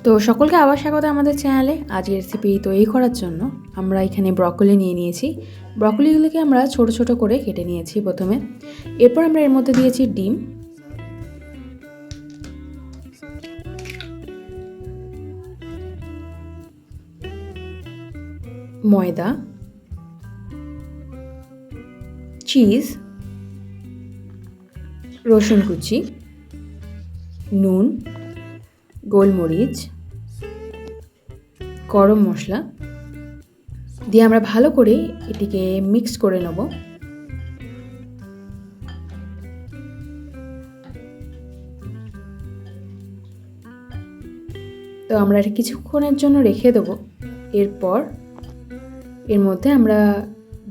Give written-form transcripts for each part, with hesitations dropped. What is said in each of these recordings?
তো সকলকে আবার স্বাগত আমাদের চ্যানেলে। আজকের রেসিপি তৈরি করার জন্য আমরা এখানে ব্রকলি নিয়ে নিয়েছি। ব্রকলিগুলোকে আমরা ছোট ছোট করে কেটে নিয়েছি প্রথমে। এরপর আমরা এর মধ্যে দিয়েছি ডিম, ময়দা, চিজ, রসুন কুচি, নুন, গোলমরিচ, গরম মশলা দিয়ে আমরা ভালো করে এটিকে মিক্স করে নেব। তো আমরা এটা কিছুক্ষণের জন্য রেখে দেব। এরপর এর মধ্যে আমরা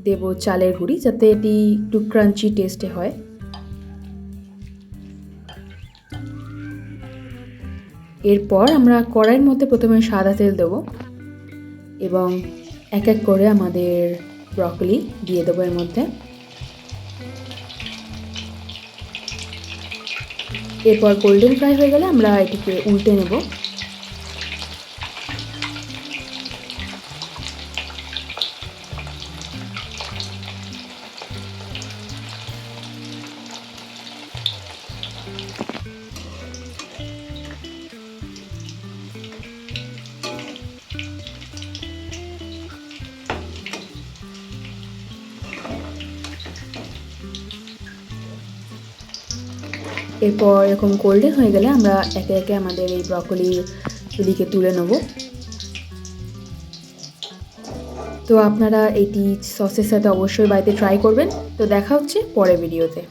দেব চালের গুঁড়ি, যাতে এটি একটু ক্রাঞ্চি টেস্টে হয়। এরপর আমরা কড়াইয়ের মধ্যে প্রথমে সাদা তেল দেব এবং এক এক করে আমাদের ব্রকলি দিয়ে দেবো এর মধ্যে। এরপর গোল্ডেন ফ্রাই হয়ে গেলে আমরা এটিকে উল্টে নেব। এরপর এরকম গোল্ডেন হয়ে গেলে আমরা একে একে আমাদের এই ব্রকলিগুলিকে তুলে নেব। তো আপনারা এটি সসের সাথে অবশ্যই বাড়িতে ট্রাই করবেন। তো দেখা হচ্ছে পরের ভিডিওতে।